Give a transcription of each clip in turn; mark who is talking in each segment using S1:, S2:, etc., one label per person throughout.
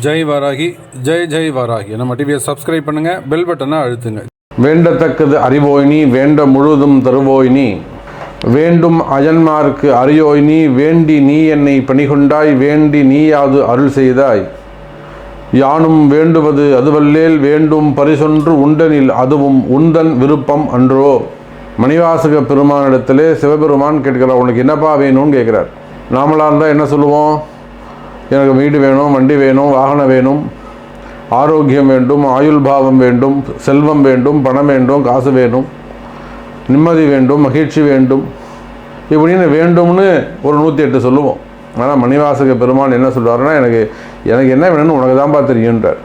S1: ஜெய் வாராகி, ஜெய் ஜெய் வாராகி. நம்ம டிவியை சப்ஸ்கிரைப் பண்ணுங்கள், பெல் பட்டனை அழுத்துங்க. வேண்டத்தக்கது அறிவோய்னி, வேண்ட முழுதும் தருவோய்னி, வேண்டும் அயன்மார்க்கு அறியோய்னி, வேண்டி நீ என்னை பணிகொண்டாய், வேண்டி நீயாது அருள் செய்தாய், யானும் வேண்டுவது அதுவல்லேல், வேண்டும் பரிசொன்று உண்டனில் அதுவும் உந்தன் விருப்பம் அன்றோ. மணிவாசக பெருமானிடத்திலே சிவபெருமான் கேட்கிறார், உனக்கு என்னப்பா வேணும்னு கேட்குறார். நாமளாக இருந்தால் என்ன சொல்லுவோம்? எனக்கு வீடு வேணும், வண்டி வேணும், வாகனம் வேணும், ஆரோக்கியம் வேண்டும், ஆயுள் பாவம் வேண்டும், செல்வம் வேண்டும், பணம் வேண்டும், காசு வேணும், நிம்மதி வேண்டும், மகிழ்ச்சி வேண்டும், இப்படின்னு வேண்டும்னு ஒரு 108 சொல்லுவோம். ஆனால் மணிவாசக பெருமான் என்ன சொல்கிறாருன்னா, எனக்கு என்ன வேணும்னு உனக்கு தான்ப்பா தெரியுன்றார்.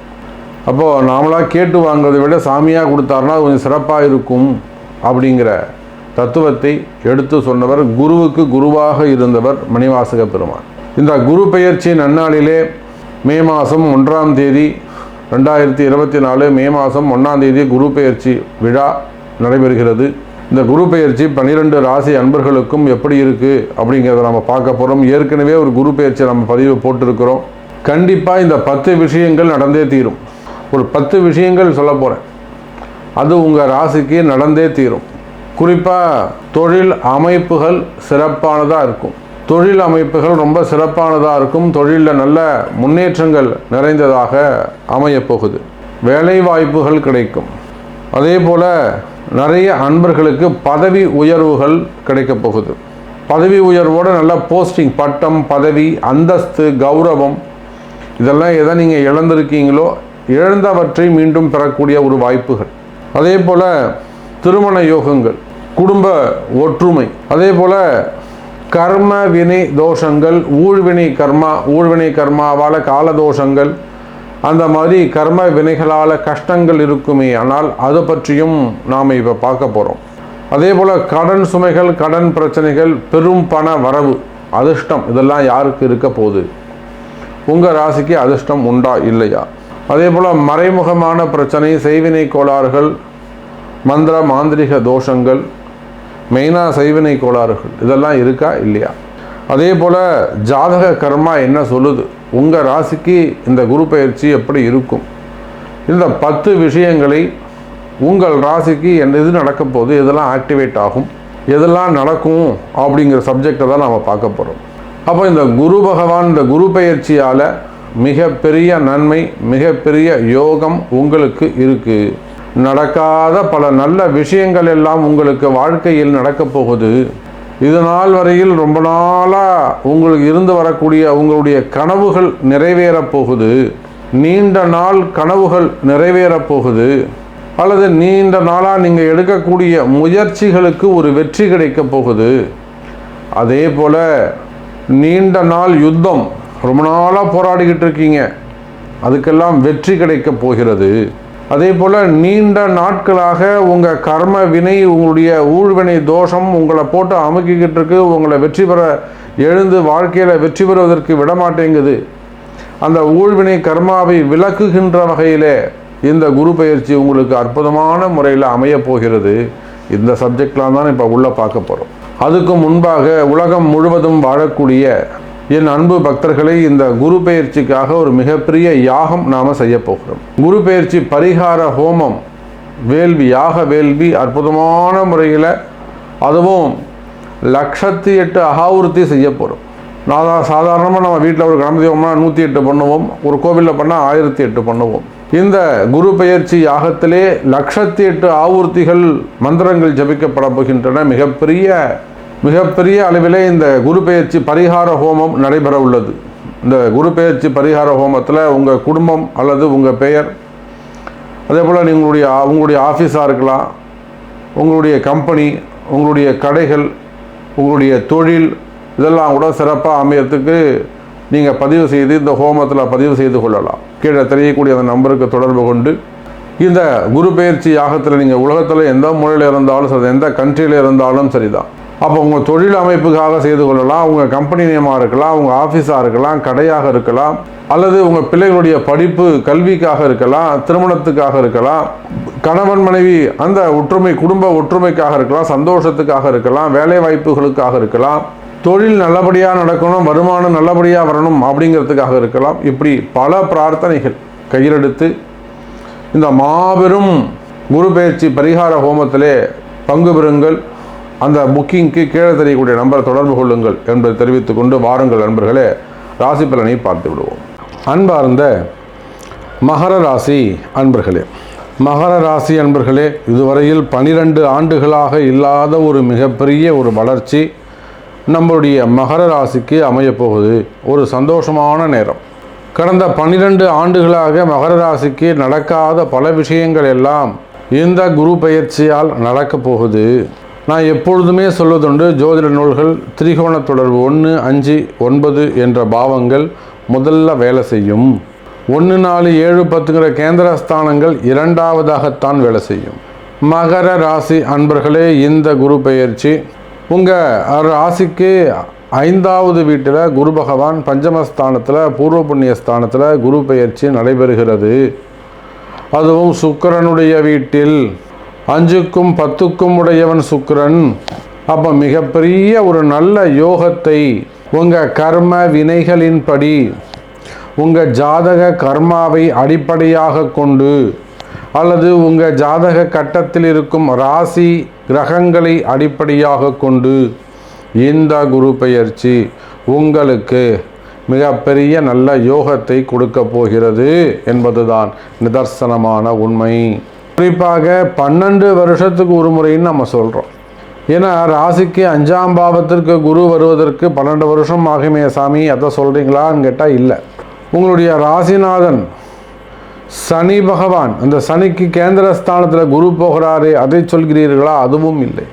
S1: அப்போது நாமளாக கேட்டு வாங்குறதை விட சாமியாக கொடுத்தாருன்னா அது கொஞ்சம் சிறப்பாக இருக்கும் அப்படிங்கிற தத்துவத்தை எடுத்து சொன்னவர், குருவுக்கு குருவாக இருந்தவர் மணிவாசக பெருமான். இந்த குரு பெயர்ச்சி நன்னாளிலே மே மாதம் 1ஆம் தேதி 2024 மே மாதம் 1ஆம் தேதி குரு பெயர்ச்சி விழா நடைபெறுகிறது. இந்த குரு பெயர்ச்சி 12 ராசி அன்பர்களுக்கும் எப்படி இருக்குது அப்படிங்கிறத நம்ம பார்க்க போகிறோம். ஏற்கனவே ஒரு குரு பெயர்ச்சி நம்ம பதிவு போட்டிருக்கிறோம். கண்டிப்பாக இந்த 10 விஷயங்கள் நடந்தே தீரும். ஒரு 10 விஷயங்கள் சொல்ல போகிறேன், அது உங்கள் ராசிக்கு நடந்தே தீரும். குறிப்பாக தொழில் அமைப்புகள் சிறப்பானதாக இருக்கும். தொழில் அமைப்புகள் ரொம்ப சிறப்பானதாக இருக்கும். தொழிலில் நல்ல முன்னேற்றங்கள் நிறைந்ததாக அமையப்போகுது. வேலை வாய்ப்புகள் கிடைக்கும். அதே போல் நிறைய அன்பர்களுக்கு பதவி உயர்வுகள் கிடைக்க போகுது. பதவி உயர்வோடு நல்ல போஸ்டிங், பட்டம், பதவி, அந்தஸ்து, கௌரவம், இதெல்லாம் எதை நீங்கள் இழந்திருக்கீங்களோ இழந்தவற்றை மீண்டும் பெறக்கூடிய ஒரு வாய்ப்புகள். அதே போல் திருமண யோகங்கள், குடும்ப ஒற்றுமை, அதே போல் கர்ம வினை தோஷங்கள், ஊழ்வினை கர்மாவால் காலதோஷங்கள், அந்த மாதிரி கர்ம வினைகளால் கஷ்டங்கள் இருக்குமே, ஆனால் அதை பற்றியும் நாம் இப்போ பார்க்க போகிறோம். அதே போல் கடன் சுமைகள், கடன் பிரச்சனைகள், பெரும் பண வரவு, அதிர்ஷ்டம், இதெல்லாம் யாருக்கு இருக்க போகுது? உங்கள் ராசிக்கு அதிர்ஷ்டம் உண்டா இல்லையா? அதே போல் மறைமுகமான பிரச்சனை, செய்வினை கோளாறுகள், மந்திர மாந்திரிக தோஷங்கள், மெயினாக செய்வினை கோளாறுகள், இதெல்லாம் இருக்கா இல்லையா? அதே போல் ஜாதக கர்மா என்ன சொல்லுது? உங்கள் ராசிக்கு இந்த குரு பயிற்சி எப்படி இருக்கும்? இந்த 10 விஷயங்களை உங்கள் ராசிக்கு எது நடக்க போகுது, எதெல்லாம் ஆக்டிவேட் ஆகும், எதெல்லாம் நடக்கும் அப்படிங்கிற சப்ஜெக்டை தான் நாம் பார்க்க போகிறோம். அப்போ இந்த குரு பகவான் இந்த குரு பயிற்சியால் மிகப்பெரிய நன்மை, மிகப்பெரிய யோகம் உங்களுக்கு இருக்குது. நடக்காத பல நல்ல விஷயங்கள் எல்லாம் உங்களுக்கு வாழ்க்கையில் நடக்கப் போகுது. இது நாள் வரையில் ரொம்ப நாளாக உங்களுக்கு இருந்து வரக்கூடிய உங்களுடைய கனவுகள் நிறைவேறப் போகுது. நீண்ட நாள் கனவுகள் நிறைவேறப் போகுது. அல்லது நீண்ட நாளாக நீங்கள் எடுக்கக்கூடிய முயற்சிகளுக்கு ஒரு வெற்றி கிடைக்கப் போகுது. அதே போல் நீண்ட நாள் யுத்தம், ரொம்ப நாளாக போராடிக்கிட்டு இருக்கீங்க, அதுக்கெல்லாம் வெற்றி கிடைக்கப் போகிறது. அதே போல் நீண்ட நாட்களாக உங்கள் கர்ம வினை, உங்களுடைய ஊழ்வினை தோஷம் உங்களை போட்டு அமுக்கிக்கிட்டு இருக்கு. உங்களை வெற்றி பெற எழுந்து வாழ்க்கையில் வெற்றி பெறுவதற்கு விடமாட்டேங்குது. அந்த ஊழ்வினை கர்மாவை விலக்குகின்ற வகையில் இந்த குரு பயிற்சி உங்களுக்கு அற்புதமான முறையில் அமையப் போகிறது. இந்த சப்ஜெக்ட்லாம் தான் இப்போ உள்ளே பார்க்க போகிறோம். அதுக்கு முன்பாக உலகம் முழுவதும் வாழக்கூடிய என் அன்பு பக்தர்களை, இந்த குரு பெயர்ச்சிக்காக ஒரு மிகப்பெரிய யாகம் நாம் செய்ய போகிறோம். குரு பெயர்ச்சி பரிகார ஹோமம், வேள்வி, யாக வேள்வி அற்புதமான முறையில், அதுவும் 108 அகாவிருத்தி செய்ய போகிறோம். சாதாரணமாக நம்ம வீட்டில் ஒரு கணபதி ஹோமம்னா 108 பண்ணுவோம், ஒரு கோவிலில் பண்ணால் 1008 பண்ணுவோம். இந்த குரு பெயர்ச்சி யாகத்திலே 108 ஆவூர்த்திகள் மந்திரங்கள் ஜபிக்கப்பட போகின்றன. மிகப்பெரிய அளவிலே இந்த குரு பெயர்ச்சி பரிகார ஹோமம் நடைபெற உள்ளது. இந்த குரு பெயர்ச்சி பரிகார ஹோமத்தில் உங்கள் குடும்பம் அல்லது உங்கள் பெயர், அதே போல் உங்களுடைய ஆஃபீஸாக இருக்கலாம், உங்களுடைய கம்பெனி, உங்களுடைய கடைகள், உங்களுடைய தொழில், இதெல்லாம் கூட சிறப்பாக அமையறதுக்கு நீங்கள் பதிவு செய்து இந்த ஹோமத்தில் பதிவு செய்து கொள்ளலாம். கீழே தெரியக்கூடிய அந்த நம்பருக்கு தொடர்பு கொண்டு இந்த குரு பெயர்ச்சி யாகத்தில் நீங்கள் உலகத்தில் எந்த மூலையில் இருந்தாலும் சரி, எந்த கண்ட்ரியில் இருந்தாலும் சரிதான். அப்போ உங்கள் தொழில் அமைப்புக்காக செய்து கொள்ளலாம். உங்கள் கம்பெனி நேமாக இருக்கலாம், உங்கள் ஆஃபீஸாக இருக்கலாம், கடையாக இருக்கலாம், அல்லது உங்கள் பிள்ளைகளுடைய படிப்பு கல்விக்காக இருக்கலாம், திருமணத்துக்காக இருக்கலாம், கணவன் மனைவி அந்த ஒற்றுமை, குடும்ப ஒற்றுமைக்காக இருக்கலாம், சந்தோஷத்துக்காக இருக்கலாம், வேலை வாய்ப்புகளுக்காக இருக்கலாம், தொழில் நல்லபடியாக நடக்கணும், வருமானம் நல்லபடியாக வரணும் அப்படிங்கிறதுக்காக இருக்கலாம். இப்படி பல பிரார்த்தனைகள் கையிலெடுத்து இந்த மாபெரும் குரு பெயர்ச்சி பரிகார ஹோமத்திலே பங்கு பெறுங்கள். அந்த புக்கிங்க்கு கீழே தெரியக்கூடிய நம்பரை தொடர்பு கொள்ளுங்கள் என்பதை தெரிவித்துக் கொண்டு வாருங்கள் நண்பர்களே, ராசி பலனை பார்த்து விடுவோம். அன்பார்ந்த மகர ராசி அன்பர்களே, மகர ராசி அன்பர்களே, இதுவரையில் 12 ஆண்டுகளாக இல்லாத ஒரு மிகப்பெரிய ஒரு வளர்ச்சி நம்மளுடைய மகர ராசிக்கு அமையப்போகுது. ஒரு சந்தோஷமான நேரம். கடந்த 12 ஆண்டுகளாக மகர ராசிக்கு நடக்காத பல விஷயங்கள் எல்லாம் இந்த குரு பெயர்ச்சியால் நடக்கப் போகுது. நான் எப்பொழுதுமே சொல்வதுண்டு, ஜோதிட நூல்கள் திரிகோண தொடர்பு 1, 5, 9 என்ற பாவங்கள் முதல்ல வேலை செய்யும். 1, 4, 7, 10ங்கிற கேந்திரஸ்தானங்கள் இரண்டாவதாகத்தான் வேலை செய்யும். மகர ராசி அன்பர்களே, இந்த குரு பெயர்ச்சி உங்கள் ராசிக்கு 5வது வீட்டில் குரு பகவான் பஞ்சமஸ்தானத்தில் பூர்வ புண்ணிய ஸ்தானத்தில் குரு பெயர்ச்சி நடைபெறுகிறது. அதுவும் சுக்கிரனுடைய வீட்டில் 5க்கும் 10க்கும் உடையவன் சுக்கிரன். அப்போ மிகப்பெரிய ஒரு நல்ல யோகத்தை உங்கள் கர்ம வினைகளின்படி உங்கள் ஜாதக கர்மாவை அடிப்படையாக கொண்டு அல்லது உங்கள் ஜாதக கட்டத்தில் இருக்கும் ராசி கிரகங்களை அடிப்படையாக கொண்டு இந்த குரு பெயர்ச்சி உங்களுக்கு மிகப்பெரிய நல்ல யோகத்தை கொடுக்க போகிறது என்பதுதான் நிதர்சனமான உண்மை. குறிப்பாக 12 வருஷத்துக்கு ஒரு முறைன்னு நம்ம சொல்கிறோம். ஏன்னா ராசிக்கு 5ஆம் பாவத்திற்கு குரு வருவதற்கு 12 வருஷம் ஆகுமே சாமி, அதை சொல்கிறீங்களான்னு கேட்டால் இல்லை. உங்களுடைய ராசிநாதன் சனி பகவான், அந்த சனிக்கு கேந்திரஸ்தானத்தில் குரு போகிறாரே, அதை சொல்கிறீர்களா? அதுவும் இல்லை.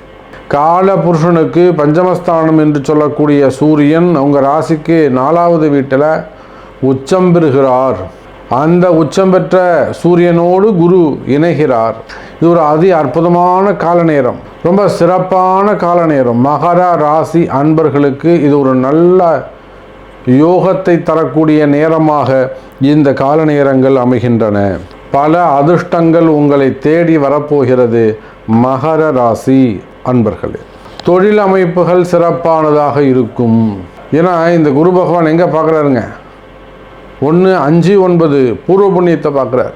S1: கால புருஷனுக்கு பஞ்சமஸ்தானம் என்று சொல்லக்கூடிய சூரியன் உங்கள் ராசிக்கு 4வது வீட்டில் உச்சம் பெறுகிறார். அந்த உச்சம் பெற்ற சூரியனோடு குரு இணைகிறார். இது ஒரு அற்புதமான கால நேரம், ரொம்ப சிறப்பான கால நேரம். மகர ராசி அன்பர்களுக்கு இது ஒரு நல்ல யோகத்தை தரக்கூடிய நேரமாக இந்த கால நேரங்கள் அமைகின்றன. பல அதிர்ஷ்டங்கள் உங்களை தேடி வரப்போகிறது மகர ராசி அன்பர்களே. தொழில் அமைப்புகள் சிறப்பானதாக இருக்கும். ஏன்னா இந்த குரு பகவான் எங்கே பார்க்குறாருங்க? 1, 5, 9 பூர்வ புண்ணியத்தை பார்க்குறார்.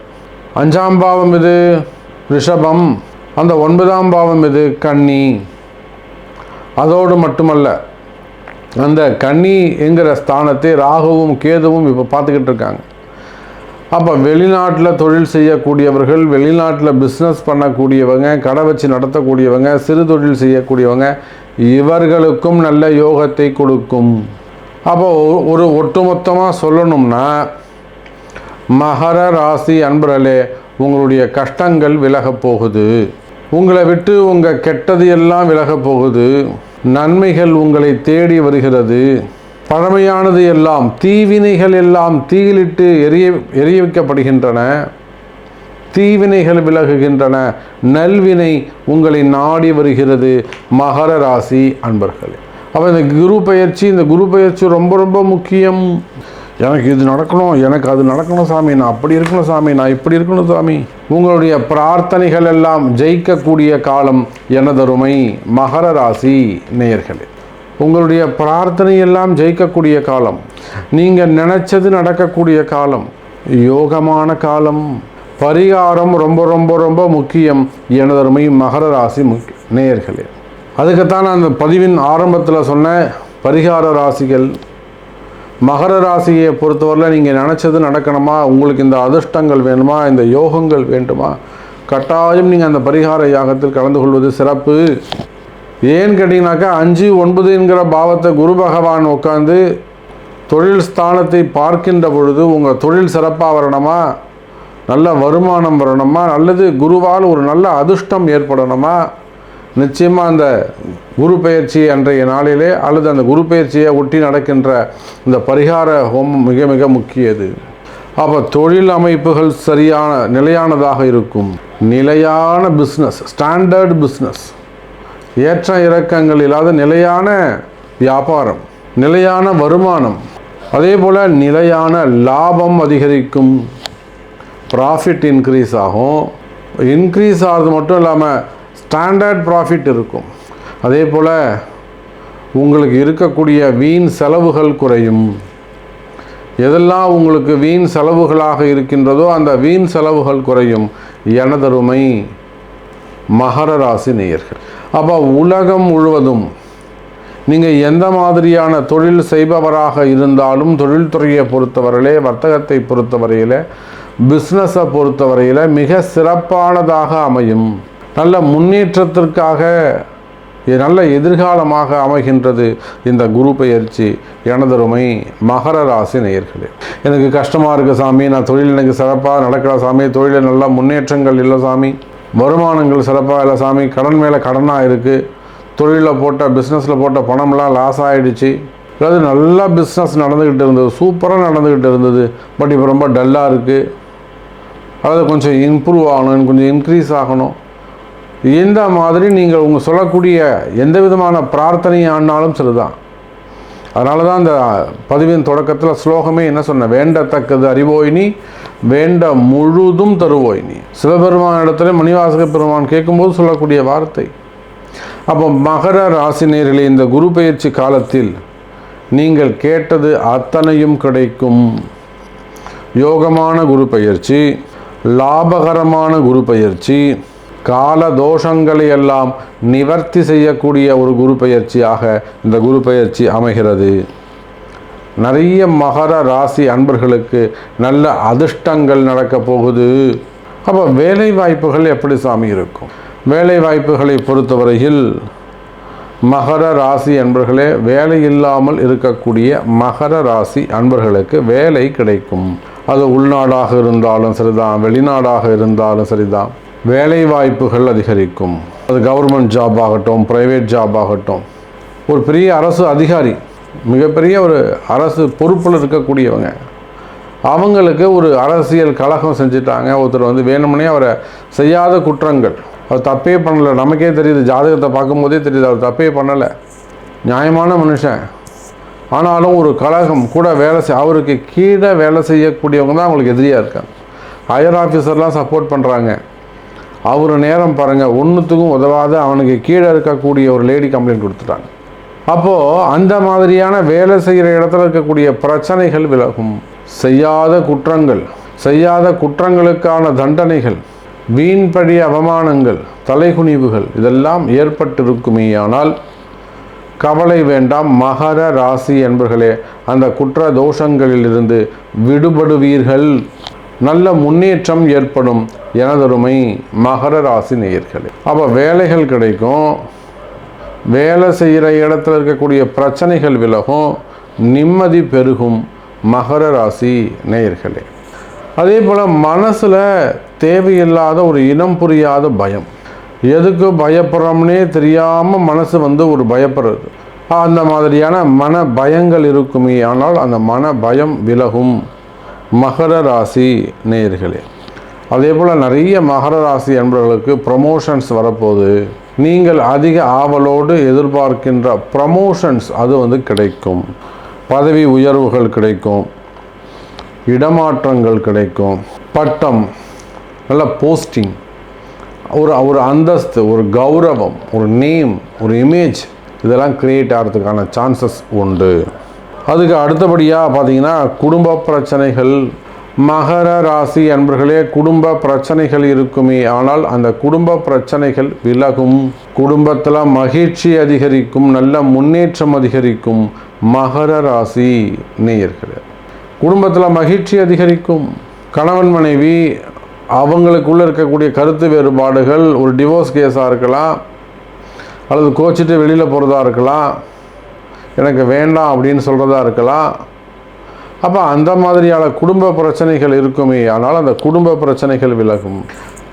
S1: 5ஆம் பாவம் இது ரிஷபம், அந்த 9ஆம் பாவம் இது கன்னி. அதோடு மட்டுமல்ல, அந்த கன்னி என்கிற ஸ்தானத்தை ராகுவும் கேதுவும் இப்போ பார்த்துக்கிட்டு இருக்காங்க. அப்போ வெளிநாட்டில் தொழில் செய்யக்கூடியவர்கள், வெளிநாட்டில் பிஸ்னஸ் பண்ணக்கூடியவங்க, கடை வச்சு நடத்தக்கூடியவங்க, சிறு தொழில் செய்யக்கூடியவங்க, இவர்களுக்கும் நல்ல யோகத்தை கொடுக்கும். அப்போ ஒரு ஒட்டுமொத்தமாக சொல்லணும்னா, மகர ராசி அன்பர்களே, உங்களுடைய கஷ்டங்கள் விலகப் போகுது. உங்களை விட்டு உங்கள் கெட்டது எல்லாம் விலகப் போகுது. நன்மைகள் உங்களை தேடி வருகிறது. பழமையானது எல்லாம், தீவினைகள் எல்லாம் தீயிலிட்டு எரிய வைக்கப்படுகின்றன. தீவினைகள் விலகுகின்றன. நல்வினை உங்களை நாடி வருகிறது மகர ராசி அன்பர்களே. அப்போ இந்த குரு பயிற்சி ரொம்ப ரொம்ப முக்கியம். எனக்கு இது நடக்கணும், எனக்கு அது நடக்கணும் சாமி, நான் அப்படி இருக்கணும் சாமி, நான் இப்படி இருக்கணும் சாமி. உங்களுடைய பிரார்த்தனைகள் எல்லாம் ஜெயிக்கக்கூடிய காலம் எனதருமை மகர ராசி நேயர்களே. உங்களுடைய பிரார்த்தனை எல்லாம் ஜெயிக்கக்கூடிய காலம், நீங்கள் நினைச்சது நடக்கக்கூடிய காலம், யோகமான காலம். பரிகாரம் ரொம்ப ரொம்ப ரொம்ப முக்கியம் எனதருமை மகர ராசி நேயர்களே. அதுக்குத்தான் நான் அந்த பதிவின் ஆரம்பத்தில் சொன்ன பரிகார ராசிகள். மகர ராசியை பொறுத்தவரையில் நீங்கள் நினச்சது நடக்கணுமா, உங்களுக்கு இந்த அதிர்ஷ்டங்கள் வேணுமா, இந்த யோகங்கள் வேண்டுமா, கட்டாயம் நீங்கள் அந்த பரிகார யாகத்தில் கலந்து கொள்வது சிறப்பு. ஏன்னு கேட்டிங்கனாக்கா 5, 9 என்கிற பாவத்தை குரு பகவான் உட்காந்து தொழில் ஸ்தானத்தை பார்க்கின்ற பொழுது உங்கள் தொழில் சிறப்பாக வரணுமா, நல்ல வருமானம் வரணுமா, அல்லது குருவால் ஒரு நல்ல அதிர்ஷ்டம் ஏற்படணுமா, நிச்சயமாக அந்த குரு பெயர்ச்சி அன்றைய நாளிலே அல்லது அந்த குரு பெயர்ச்சியை ஒட்டி நடக்கின்ற இந்த பரிகார ஹோமம் மிக மிக முக்கியது. அப்போ தொழில் அமைப்புகள் சரியான நிலையானதாக இருக்கும். நிலையான பிஸ்னஸ், ஸ்டாண்டர்ட் பிஸ்னஸ், ஏற்ற இறக்கங்கள் இல்லாத நிலையான வியாபாரம், நிலையான வருமானம், அதே போல் நிலையான லாபம் அதிகரிக்கும். ப்ராஃபிட் இன்க்ரீஸ் ஆகும். இன்க்ரீஸ் ஆகிறது மட்டும் இல்லாமல் ஸ்டாண்டர்ட் ப்ராஃபிட் இருக்கும். அதே போல் உங்களுக்கு இருக்கக்கூடிய வீண் செலவுகள் குறையும். எதெல்லாம் உங்களுக்கு வீண் செலவுகளாக இருக்கின்றதோ அந்த வீண் செலவுகள் குறையும். எனதருமை மகர ராசி நேயர்கள், அப்போ உலகம் முழுவதும் நீங்கள் எந்த மாதிரியான தொழில் செய்பவராக இருந்தாலும், தொழில்துறையை பொறுத்தவரையிலே, வர்த்தகத்தை பொறுத்தவரையில், பிஸ்னஸை பொறுத்தவரையில் மிக சிறப்பானதாக அமையும். நல்ல முன்னேற்றத்திற்காக நல்ல எதிர்காலமாக அமைகின்றது இந்த குரு பெயர்ச்சி. எனதருமை மகர ராசி நேயர்களே, எனக்கு கஷ்டமாக இருக்குது சாமி, நான் தொழில் எனக்கு சிறப்பாக நடக்கிற சாமி, தொழிலில் நல்ல முன்னேற்றங்கள் இல்லை சாமி, வருமானங்கள் சிறப்பாக இல்லை சாமி, கடன் மேலே கடனாக இருக்குது, தொழிலில் போட்ட பிஸ்னஸில் போட்ட பணம்லாம் லாஸ் ஆகிடுச்சு, அதாவது நல்லா பிஸ்னஸ் நடந்துக்கிட்டு இருந்தது, சூப்பராக நடந்துக்கிட்டு இருந்தது, பட் இப்போ ரொம்ப டல்லாக இருக்குது, அதாவது கொஞ்சம் இம்ப்ரூவ் ஆகணும், கொஞ்சம் இன்க்ரீஸ் ஆகணும். இந்த மாதிரி நீங்கள் உங்கள் சொல்லக்கூடிய எந்த விதமான பிரார்த்தனை ஆனாலும் சரிதான். அதனால தான் இந்த பதிவின் தொடக்கத்தில் ஸ்லோகமே என்ன சொன்ன, வேண்டத்தக்கது அறிவோயினி வேண்ட முழுதும் தருவோயினி. சிவபெருமான் இடத்துல மணிவாசக பெருமான் கேட்கும்போது சொல்லக்கூடிய வார்த்தை. அப்போ மகர ராசி நேயர்களே, இந்த குரு பெயர்ச்சி காலத்தில் நீங்கள் கேட்டது அத்தனையும் கிடைக்கும். யோகமான குரு பெயர்ச்சி, லாபகரமான குரு பெயர்ச்சி, கால தோஷங்களை எல்லாம் நிவர்த்தி செய்யக்கூடிய ஒரு குரு பெயர்ச்சியாக இந்த குரு பெயர்ச்சி அமைகிறது. நிறைய மகர ராசி அன்பர்களுக்கு நல்ல அதிர்ஷ்டங்கள் நடக்க போகுது. அப்போ வேலை வாய்ப்புகள் எப்படி சாமி இருக்கும்? வேலை வாய்ப்புகளை பொறுத்தவரையில் மகர ராசி அன்பர்களே, வேலை இல்லாமல் இருக்கக்கூடிய மகர ராசி அன்பர்களுக்கு வேலை கிடைக்கும். அது உள்நாடாக இருந்தாலும் சரிதான், வெளிநாடாக இருந்தாலும் சரிதான், வேலை வாய்ப்புகள் அதிகரிக்கும். அது கவர்மெண்ட் ஜாப் ஆகட்டும், ப்ரைவேட் ஜாப் ஆகட்டும், ஒரு பெரிய அரசு அதிகாரி, மிகப்பெரிய ஒரு அரசு பொறுப்பில் இருக்கக்கூடியவங்க, அவங்களுக்கு ஒரு அரசியல் கலகம் செஞ்சுட்டாங்க, ஒருத்தர் வேணும்னே அவரை செய்யாத குற்றங்கள், அவர் தப்பே பண்ணலை, நமக்கே தெரியுது, ஜாதகத்தை பார்க்கும்போதே தெரியுது அவர் தப்பே பண்ணலை, நியாயமான மனுஷன், ஆனாலும் ஒரு கலகம் கூட அவருக்கு கீழே வேலை செய்யக்கூடியவங்க தான் அவங்களுக்கு எதிரியாக இருக்காங்க. ஹையர் ஆஃபீஸர்லாம் சப்போர்ட் பண்ணுறாங்க. அவர் நேரம் பாருங்கள், ஒன்றுத்துக்கும் உதவாத அவனுக்கு கீழே இருக்கக்கூடிய ஒரு லேடி கம்ப்ளைண்ட் கொடுத்துட்டாங்க. அப்போது அந்த மாதிரியான வேலை செய்கிற இடத்துல இருக்கக்கூடிய பிரச்சனைகள் விலகும். செய்யாத குற்றங்களுக்கான தண்டனைகள், வீண்படி அவமானங்கள், தலைகுனிவுகள் இதெல்லாம் ஏற்பட்டிருக்குமே. ஆனால் கவலை வேண்டாம் மகர ராசி என்பர்களே, அந்த குற்ற தோஷங்களிலிருந்து விடுபடுவீர்கள். நல்ல முன்னேற்றம் ஏற்படும். எனதருமை மகர ராசி நேயர்களே, அப்போ வேலைகள் கிடைக்கும், வேலை செய்கிற இடத்துல இருக்கக்கூடிய பிரச்சனைகள் விலகும், நிம்மதி பெருகும். மகர ராசி நேயர்களே, அதே போல் மனசில் தேவையில்லாத ஒரு இனம் புரியாத பயம், எதுக்கு பயப்படுறோம்னே தெரியாமல் மனசு ஒரு பயப்படுறது, அந்த மாதிரியான மன பயங்கள் இருக்குமே. ஆனால் அந்த மன பயம் விலகும். மகர ராசி நேயர்களே, அதே போல் நிறைய மகர ராசி என்பவர்களுக்கு ப்ரமோஷன்ஸ் வரப்போகுது. நீங்கள் அதிக ஆவலோடு எதிர்பார்க்கின்ற ப்ரமோஷன்ஸ் அது கிடைக்கும். பதவி உயர்வுகள் கிடைக்கும், இடமாற்றங்கள் கிடைக்கும், பட்டம், நல்ல போஸ்டிங், ஒரு அந்தஸ்து, ஒரு கௌரவம், ஒரு நேம், ஒரு இமேஜ் இதெல்லாம் கிரியேட் ஆகிறதுக்கான சான்சஸ் உண்டு. அதுக்கு அடுத்தபடியாக பார்த்தீங்கன்னா குடும்ப பிரச்சனைகள். மகர ராசி அன்பர்களே, குடும்ப பிரச்சனைகள் இருக்குமே. ஆனால் அந்த குடும்ப பிரச்சனைகள் விலகும். குடும்பத்தில் மகிழ்ச்சி அதிகரிக்கும், நல்ல முன்னேற்றம் அதிகரிக்கும். மகர ராசி நேயர்களே, குடும்பத்தில் மகிழ்ச்சி அதிகரிக்கும். கணவன் மனைவி அவங்களுக்குள்ளே இருக்கக்கூடிய கருத்து வேறுபாடுகள், ஒரு டிவோர்ஸ் கேஸாக இருக்கலாம், அல்லது கோச்சிட்டு வெளியில் போகிறதா இருக்கலாம், எனக்கு வேண்டாம் அப்படின்னு சொல்கிறதா இருக்கலாம். அப்போ அந்த மாதிரியான குடும்ப பிரச்சனைகள் இருக்குமே. ஆனால் அந்த குடும்ப பிரச்சனைகள் விலகும்.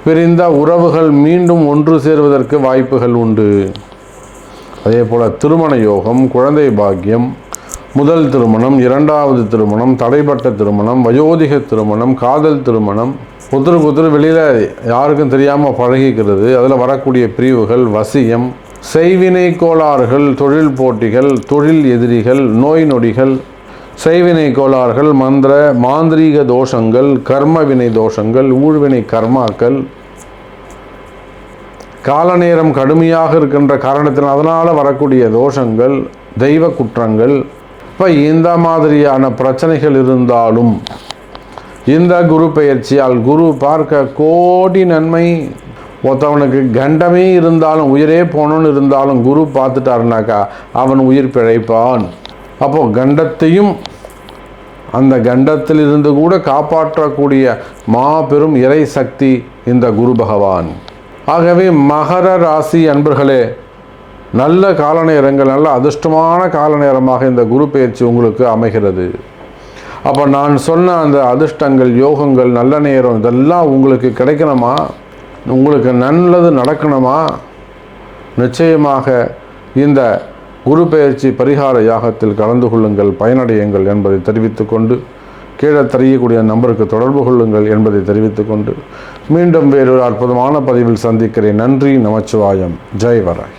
S1: பிரிந்த உறவுகள் மீண்டும் ஒன்று சேருவதற்கு வாய்ப்புகள் உண்டு. அதே போல் திருமண யோகம், குழந்தை பாக்கியம், முதல் திருமணம், இரண்டாவது திருமணம், தடைப்பட்ட திருமணம், வயோதிக திருமணம், காதல் திருமணம், ஒருத்தருக்கு வெளியில் யாருக்கும் தெரியாமல் பழகிக்கிறது, அதில் வரக்கூடிய பிரிவுகள், வசியம், செய்வினை கோளாறுகள், தொழில் போட்டிகள், தொழில் எதிரிகள், நோய் நொடிகள், செய்வினை கோளாறுகள், மாந்திரீக தோஷங்கள், கர்மவினை தோஷங்கள், ஊழ்வினை கர்மாக்கள், கால நேரம் கடுமையாக இருக்கின்ற காரணத்தினால் அதனால் வரக்கூடிய தோஷங்கள், தெய்வ குற்றங்கள். இப்போ இந்த மாதிரியான பிரச்சனைகள் இருந்தாலும் இந்த குரு பெயர்ச்சியால் குரு பார்க்க கோடி நன்மை. ஒருத்தவனுக்கு கண்டமே இருந்தாலும், உயிரே போகணுன்னு இருந்தாலும் குரு பார்த்துட்டாருனாக்கா அவன் உயிர் பிழைப்பான். அப்போது கண்டத்தையும் அந்த கண்டத்திலிருந்து கூட காப்பாற்றக்கூடிய மாபெரும் இறை சக்தி இந்த குரு பகவான். ஆகவே மகர ராசி அன்பர்களே, நல்ல கால நேரங்கள், நல்ல அதிர்ஷ்டமான கால நேரமாக இந்த குரு பெயர்ச்சி உங்களுக்கு அமைகிறது. அப்போ நான் சொன்ன அந்த அதிர்ஷ்டங்கள், யோகங்கள், நல்ல நேரம் இதெல்லாம் உங்களுக்கு கிடைக்கணுமா, உங்களுக்கு நல்லது நடக்கணுமா, நிச்சயமாக இந்த குரு பெயர்ச்சி பரிகார யாகத்தில் கலந்து கொள்ளுங்கள், பயனடையுங்கள் என்பதை தெரிவித்துக்கொண்டு, கீழே தெரியக்கூடிய நம்பருக்கு தொடர்பு கொள்ளுங்கள் என்பதை தெரிவித்துக்கொண்டு மீண்டும் வேறொரு அற்புதமான பதிவில் சந்திக்கிறேன். நன்றி. நமச்சிவாயம். ஜெய் வராகி.